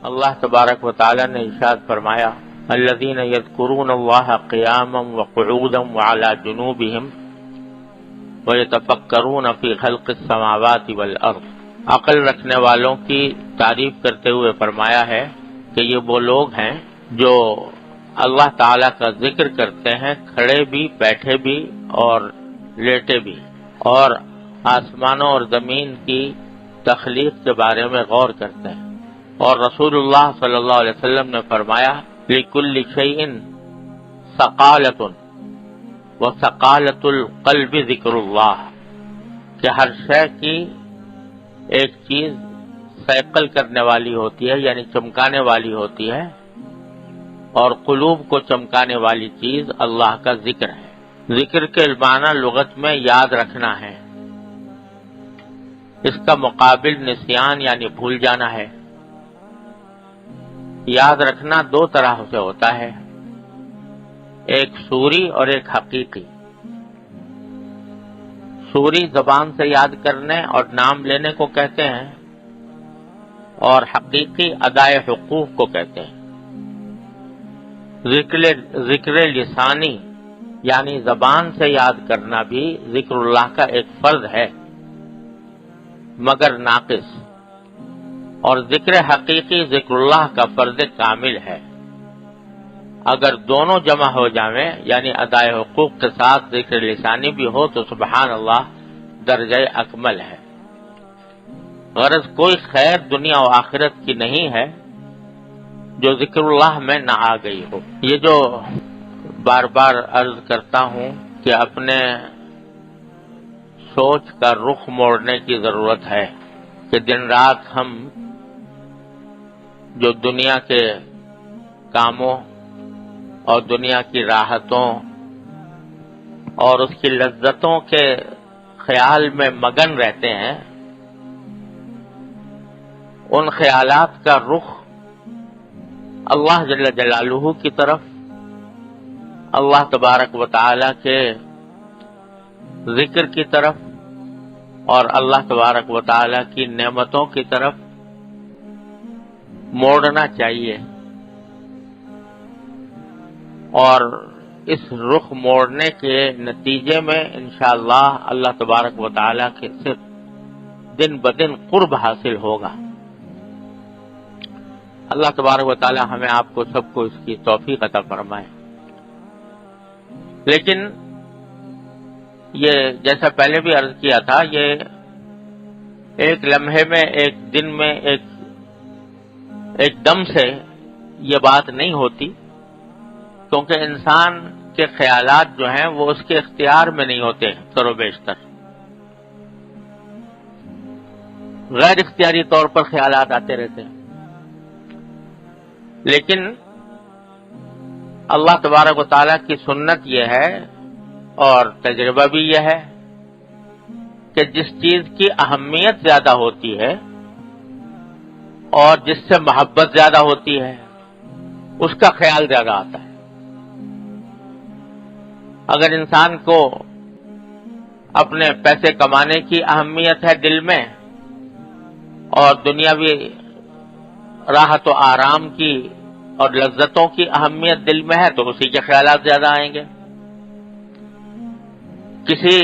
اللہ تبارک و تعالی نے ارشاد فرمایا الذین یذکرون اللہ قیاما وقعودا وعلی جنوبہم ویتفکرون فی خلق السماوات والارض. عقل رکھنے والوں کی تعریف کرتے ہوئے فرمایا ہے کہ یہ وہ لوگ ہیں جو اللہ تعالیٰ کا ذکر کرتے ہیں کھڑے بھی، بیٹھے بھی اور لیٹے بھی، اور آسمانوں اور زمین کی تخلیق کے بارے میں غور کرتے ہیں. اور رسول اللہ صلی اللہ علیہ وسلم نے فرمایا لِكُلِّ شَيْءٍ ثَقَالَةٌ وَثَقَالَةُ الْقَلْبِ ذِكْرُ اللَّهِ، کہ ہر شے کی ایک چیز ثقل کرنے والی ہوتی ہے، یعنی چمکانے والی ہوتی ہے، اور قلوب کو چمکانے والی چیز اللہ کا ذکر ہے. ذکر کے معنی لغت میں یاد رکھنا ہے، اس کا مقابل نسیان یعنی بھول جانا ہے. یاد رکھنا دو طرح سے ہوتا ہے، ایک صوری اور ایک حقیقی. صوری زبان سے یاد کرنے اور نام لینے کو کہتے ہیں، اور حقیقی ادائے حقوق کو کہتے ہیں. ذکر لسانی یعنی زبان سے یاد کرنا بھی ذکر اللہ کا ایک فرض ہے مگر ناقص، اور ذکر حقیقی ذکر اللہ کا فرض کامل ہے. اگر دونوں جمع ہو جائیں یعنی ادائے حقوق کے ساتھ ذکر لسانی بھی ہو تو سبحان اللہ درجہ اکمل ہے. غرض کوئی خیر دنیا و آخرت کی نہیں ہے جو ذکر اللہ میں نہ آ گئی ہو. یہ جو بار بار عرض کرتا ہوں کہ اپنے سوچ کا رخ موڑنے کی ضرورت ہے کہ دن رات ہم جو دنیا کے کاموں اور دنیا کی راحتوں اور اس کی لذتوں کے خیال میں مگن رہتے ہیں، ان خیالات کا رخ اللہ جل جلالہ کی طرف، اللہ تبارک و تعالی کے ذکر کی طرف اور اللہ تبارک و تعالی کی نعمتوں کی طرف موڑنا چاہیے. اور اس رخ موڑنے کے نتیجے میں انشاءاللہ اللہ تبارک و تعالی کے صرف دن بدن قرب حاصل ہوگا. اللہ تبارک و تعالی ہمیں آپ کو سب کو اس کی توفیق عطا فرمائے. لیکن یہ جیسا پہلے بھی عرض کیا تھا، یہ ایک لمحے میں، ایک دن میں، ایک دم سے یہ بات نہیں ہوتی، کیونکہ انسان کے خیالات جو ہیں وہ اس کے اختیار میں نہیں ہوتے، اکثر و بیشتر غیر اختیاری طور پر خیالات آتے رہتے ہیں. لیکن اللہ تبارک و تعالیٰ کی سنت یہ ہے اور تجربہ بھی یہ ہے کہ جس چیز کی اہمیت زیادہ ہوتی ہے اور جس سے محبت زیادہ ہوتی ہے اس کا خیال زیادہ آتا ہے. اگر انسان کو اپنے پیسے کمانے کی اہمیت ہے دل میں اور دنیاوی راحت و آرام کی اور لذتوں کی اہمیت دل میں ہے تو اسی کے خیالات زیادہ آئیں گے. کسی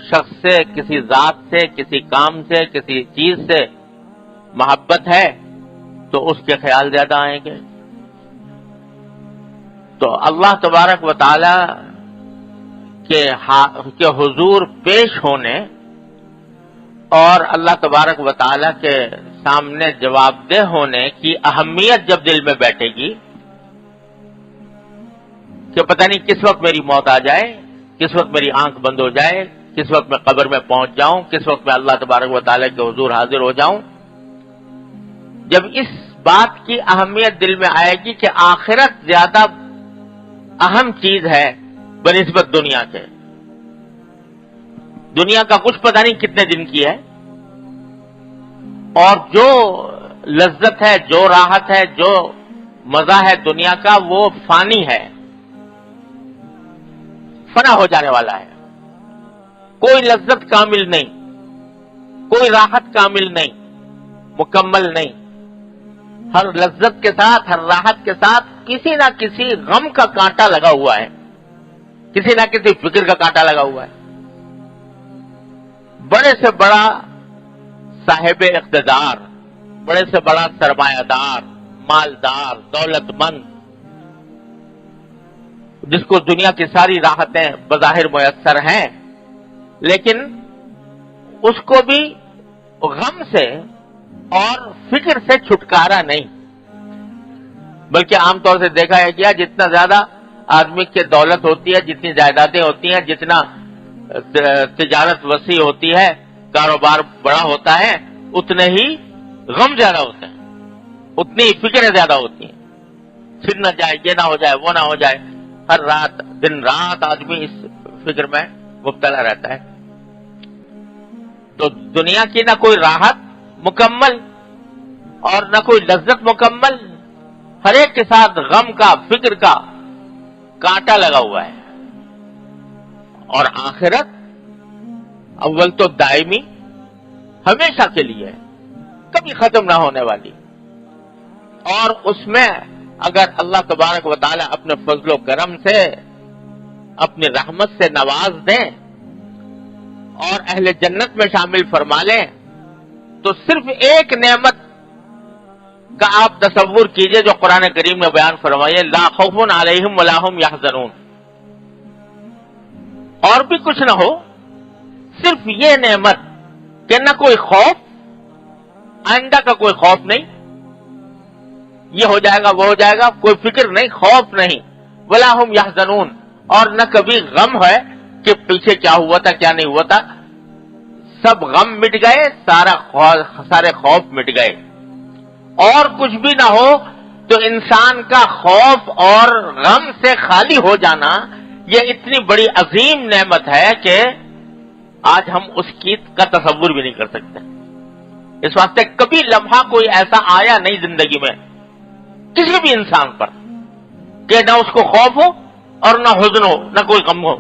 شخص سے، کسی ذات سے، کسی کام سے، کسی چیز سے محبت ہے تو اس کے خیال زیادہ آئیں گے. تو اللہ تبارک و تعالی کے حضور پیش ہونے اور اللہ تبارک و تعالی کے سامنے جواب دہ ہونے کی اہمیت جب دل میں بیٹھے گی کہ پتہ نہیں کس وقت میری موت آ جائے، کس وقت میری آنکھ بند ہو جائے، کس وقت میں قبر میں پہنچ جاؤں، کس وقت میں اللہ تبارک و تعالی کے حضور حاضر ہو جاؤں. جب اس بات کی اہمیت دل میں آئے گی کہ آخرت زیادہ اہم چیز ہے بنسبت دنیا کے، دنیا کا کچھ پتہ نہیں کتنے دن کی ہے، اور جو لذت ہے، جو راحت ہے، جو مزہ ہے دنیا کا وہ فانی ہے، فنا ہو جانے والا ہے. کوئی لذت کامل نہیں، کوئی راحت کامل نہیں، مکمل نہیں. ہر لذت کے ساتھ، ہر راحت کے ساتھ کسی نہ کسی غم کا کانٹا لگا ہوا ہے، کسی نہ کسی فکر کا کانٹا لگا ہوا ہے۔ بڑے سے بڑا صاحب اقتدار، بڑے سے بڑا سرمایہ دار، مالدار، دولت مند، جس کو دنیا کی ساری راحتیں بظاہر میسر ہیں، لیکن اس کو بھی غم سے اور فکر سے چھٹکارا نہیں۔ بلکہ عام طور سے دیکھا ہے کیا، جتنا زیادہ آدمی کی دولت ہوتی ہے، جتنی جائیدادیں ہوتی ہیں، جتنا تجارت وسیع ہوتی ہے، کاروبار بڑا ہوتا ہے، اتنے ہی غم زیادہ ہوتے ہیں، اتنی ہی فکریں زیادہ ہوتی ہیں۔ پھر نہ جائے، یہ نہ ہو جائے، وہ نہ ہو جائے، ہر رات دن رات آدمی اس فکر میں مبتلا رہتا ہے۔ تو دنیا کی نہ کوئی راحت مکمل اور نہ کوئی لذت مکمل، ہر ایک کے ساتھ غم کا، فکر کا کانٹا لگا ہوا ہے۔ اور آخرت اول تو دائمی، ہمیشہ کے لیے ہے، کبھی ختم نہ ہونے والی، اور اس میں اگر اللہ تبارک و تعالی اپنے فضل و کرم سے، اپنی رحمت سے نواز دیں اور اہل جنت میں شامل فرما لیں، تو صرف ایک نعمت کا آپ تصور کیجئے جو قرآن کریم میں بیان فرمائیے، لا خوف علیہم ولا هم یحزنون، اور بھی کچھ نہ ہو، صرف یہ نعمت کہ نہ کوئی خوف، آئندہ کا کوئی خوف نہیں، یہ ہو جائے گا وہ ہو جائے گا، کوئی فکر نہیں، خوف نہیں، ولا هم یحزنون، اور نہ کبھی غم ہے کہ پیچھے کیا ہوا تھا کیا نہیں ہوا تھا، سب غم مٹ گئے، سارے خوف مٹ گئے۔ اور کچھ بھی نہ ہو تو انسان کا خوف اور غم سے خالی ہو جانا، یہ اتنی بڑی عظیم نعمت ہے کہ آج ہم اس کی کا تصور بھی نہیں کر سکتے۔ اس واسطے کبھی لمحہ کوئی ایسا آیا نہیں زندگی میں کسی بھی انسان پر کہ نہ اس کو خوف ہو اور نہ حزن ہو، نہ کوئی غم ہو،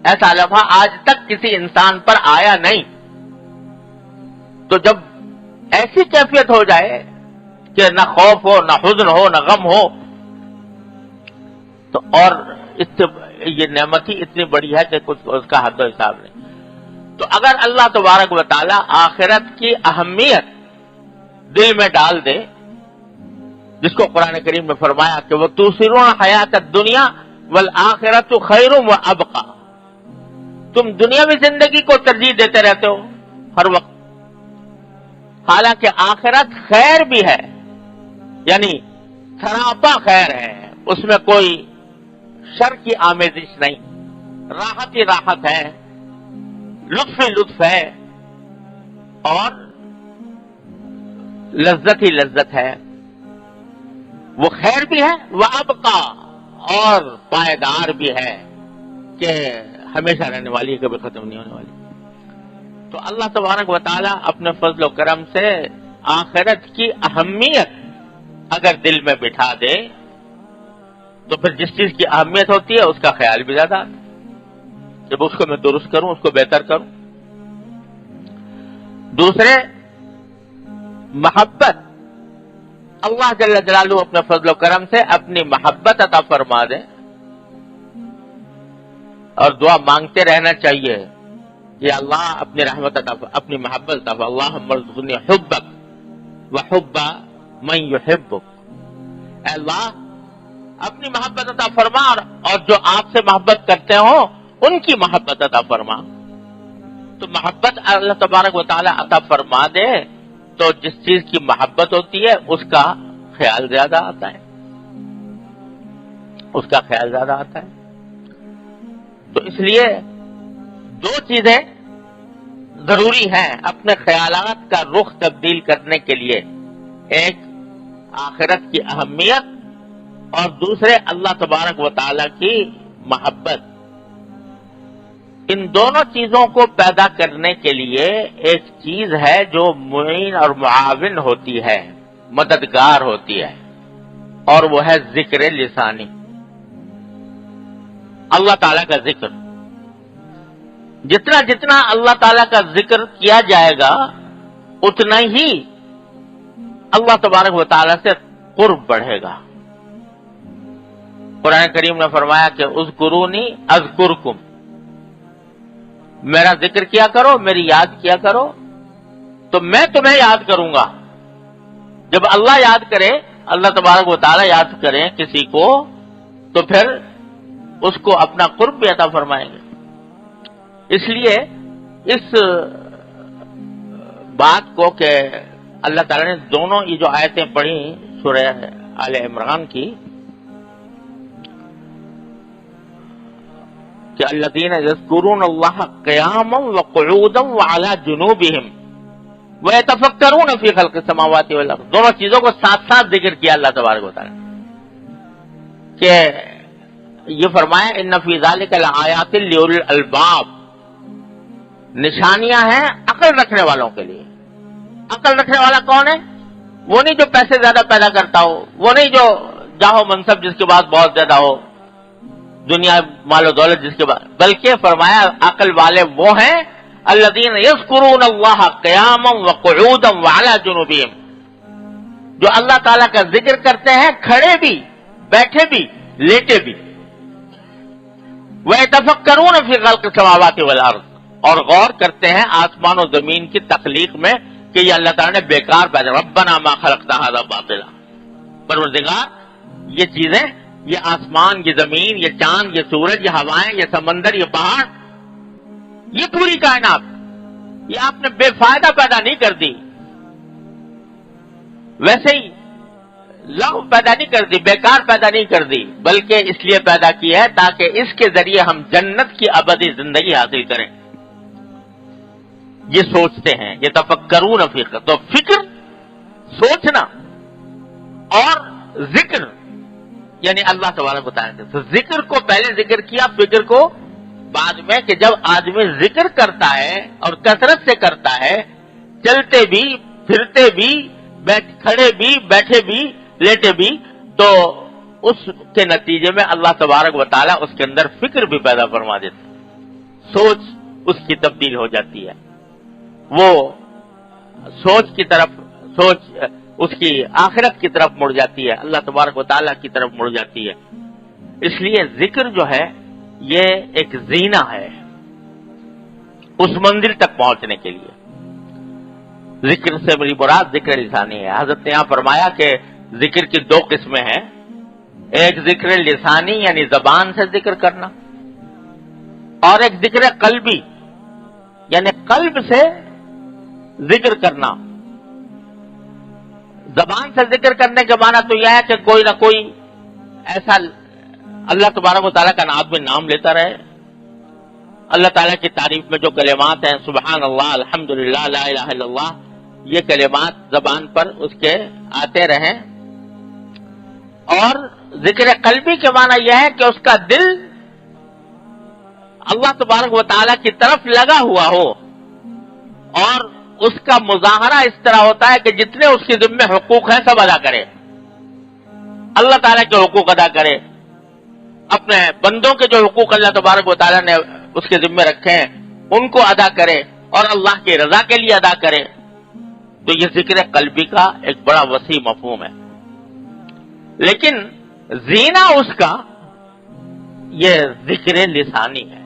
ایسا لمحہ آج تک کسی انسان پر آیا نہیں۔ تو جب ایسی کیفیت ہو جائے کہ نہ خوف ہو، نہ حزن ہو، نہ غم ہو، تو اور اس سے یہ نعمت ہی اتنی بڑی ہے کہ کچھ اس کا حد و حساب نہیں۔ تو اگر اللہ تبارک و تعالی آخرت کی اہمیت دل میں ڈال دے، جس کو قرآن کریم میں فرمایا کہ وہ تؤثرون حیات الدنیا والآخرۃ خیر وابقی، تم دنیاوی زندگی کو ترجیح دیتے رہتے ہو ہر وقت، حالانکہ آخرت خیر بھی ہے، یعنی سراپا خیر ہے، اس میں کوئی شر کی آمیزش نہیں، راحت ہی راحت ہے، لطف ہی لطف ہے، اور لذت ہی لذت ہے، وہ خیر بھی ہے، وابقا، اور پائیدار بھی ہے کہ ہمیشہ رہنے والی ہے، کبھی ختم نہیں ہونے والی۔ تو اللہ تبارک و تعالیٰ اپنے فضل و کرم سے آخرت کی اہمیت اگر دل میں بٹھا دے تو پھر جس چیز کی اہمیت ہوتی ہے اس کا خیال بھی زیادہ آتا ہے، جب اس کو میں درست کروں، اس کو بہتر کروں۔ دوسرے، محبت، اللہ جل جلالہ اپنے فضل و کرم سے اپنی محبت عطا فرما دے، اور دعا مانگتے رہنا چاہیے کہ اللہ اپنی رحمت عطا، اپنی محبت عطا، اللہم ارزقنی حبک وحب من یحبک، اے اللہ اپنی محبت عطا فرما، اور جو آپ سے محبت کرتے ہو ان کی محبت عطا فرما۔ تو محبت اللہ تبارک و تعالی عطا فرما دے تو جس چیز کی محبت ہوتی ہے اس کا خیال زیادہ آتا ہے، اس کا خیال زیادہ آتا ہے۔ تو اس لیے دو چیزیں ضروری ہیں اپنے خیالات کا رخ تبدیل کرنے کے لیے، ایک آخرت کی اہمیت، اور دوسرے اللہ تبارک و تعالی کی محبت۔ ان دونوں چیزوں کو پیدا کرنے کے لیے ایک چیز ہے جو معین اور معاون ہوتی ہے، مددگار ہوتی ہے، اور وہ ہے ذکر لسانی، اللہ تعالیٰ کا ذکر۔ جتنا جتنا اللہ تعالیٰ کا ذکر کیا جائے گا اتنا ہی اللہ تبارک و تعالی سے قرب بڑھے گا۔ قرآن کریم نے فرمایا کہ اذکرونی اذکرکم، میرا ذکر کیا کرو، میری یاد کیا کرو تو میں تمہیں یاد کروں گا۔ جب اللہ یاد کرے، اللہ تبارک و تعالی یاد کریں کسی کو تو پھر اس کو اپنا قرب بھی عطا فرمائیں گے۔ اس لیے اس بات کو کہ اللہ تعالی نے دونوں یہ جو آیتیں پڑھی سورہ آل عمران کی کہ الذین یذکرون اللہ قیاما وقعودا وعلی جنوبہم وَيَتَفَكَّرُونَ فِي خَلْقِ السَّمَاوَاتِ وَالْأَرْضِ، دونوں چیزوں کو ساتھ ساتھ ذکر کیا اللہ تبارک و تعالی کہ یہ فرمایا ان فی ذلک لآیات لأولی الالباب، نشانیاں ہیں عقل رکھنے والوں کے لیے۔ عقل رکھنے والا کون ہے؟ وہ نہیں جو پیسے زیادہ پیدا کرتا ہو، وہ نہیں جو جاہو منصب جس کے بعد بہت زیادہ ہو، دنیا مال و دولت جس کے بعد، بلکہ فرمایا عقل والے وہ ہیں الذین یذکرون اللہ قیاما وقعودا وعلی جنوبہم، جو اللہ تعالیٰ کا ذکر کرتے ہیں کھڑے بھی، بیٹھے بھی، لیٹے بھی۔ وَيَتَفَكَّرُونَ فِي خَلْقِ السَّمَاوَاتِ وَالْأَرْضِ، اور غور کرتے ہیں آسمان و زمین کی تخلیق میں کہ یہ اللہ تعالیٰ نے بیکار پیدا، ربنا ما خلقت ھذا باطلا، پروردگار یہ چیزیں، یہ آسمان، یہ زمین، یہ چاند، یہ سورج، یہ ہوائیں، یہ سمندر، یہ پہاڑ، یہ پوری کائنات، یہ آپ نے بے فائدہ پیدا نہیں کر دی، ویسے ہی لغو پیدا نہیں کر دی، بیکار پیدا نہیں کر دی، بلکہ اس لیے پیدا کی ہے تاکہ اس کے ذریعے ہم جنت کی ابدی زندگی حاصل کریں۔ یہ سوچتے ہیں، یہ تفکرون فی، تو فکر، سوچنا اور ذکر، یعنی اللہ تبارک و تعالیٰ سے، تو ذکر کو پہلے ذکر کیا، فکر کو بعد میں، کہ جب آدمی ذکر کرتا ہے اور کثرت سے کرتا ہے، چلتے بھی، پھرتے بھی، کھڑے بھی، بیٹھے بھی، لیٹے بھی، تو اس کے نتیجے میں اللہ تبارک و تعالیٰ اس کے اندر فکر بھی پیدا فرما دیتے، سوچ اس کی تبدیل ہو جاتی ہے، وہ سوچ کی طرف، سوچ اس کی آخرت کی طرف مڑ جاتی ہے، اللہ تبارک و تعالیٰ کی طرف مڑ جاتی ہے۔ اس لیے ذکر جو ہے یہ ایک زینہ ہے اس منزل تک پہنچنے کے لیے۔ ذکر سے میری مراد ذکر لسانی ہے۔ حضرت نے یہاں فرمایا کہ ذکر کی دو قسمیں ہیں، ایک ذکر لسانی یعنی زبان سے ذکر کرنا، اور ایک ذکر قلبی یعنی قلب سے ذکر کرنا۔ زبان سے ذکر کرنے کے معنی تو یہ ہے کہ کوئی نہ کوئی ایسا اللہ تبارک و تعالیٰ کا آدمی نام لیتا رہے، اللہ تعالیٰ کی تعریف میں جو کلمات ہیں، سبحان اللہ، الحمدللہ، لا الہ الا اللہ، یہ کلمات زبان پر اس کے آتے رہیں۔ اور ذکر قلبی کے معنی یہ ہے کہ اس کا دل اللہ تبارک و تعالیٰ کی طرف لگا ہوا ہو، اور اس کا مظاہرہ اس طرح ہوتا ہے کہ جتنے اس کے ذمہ حقوق ہیں سب ادا کرے، اللہ تعالیٰ کے حقوق ادا کرے، اپنے بندوں کے جو حقوق اللہ تبارک و تعالیٰ نے اس کے ذمہ رکھے ہیں ان کو ادا کرے، اور اللہ کی رضا کے لیے ادا کرے۔ تو یہ ذکر قلبی کا ایک بڑا وسیع مفہوم ہے۔ لیکن زینہ اس کا یہ ذکر لسانی ہے۔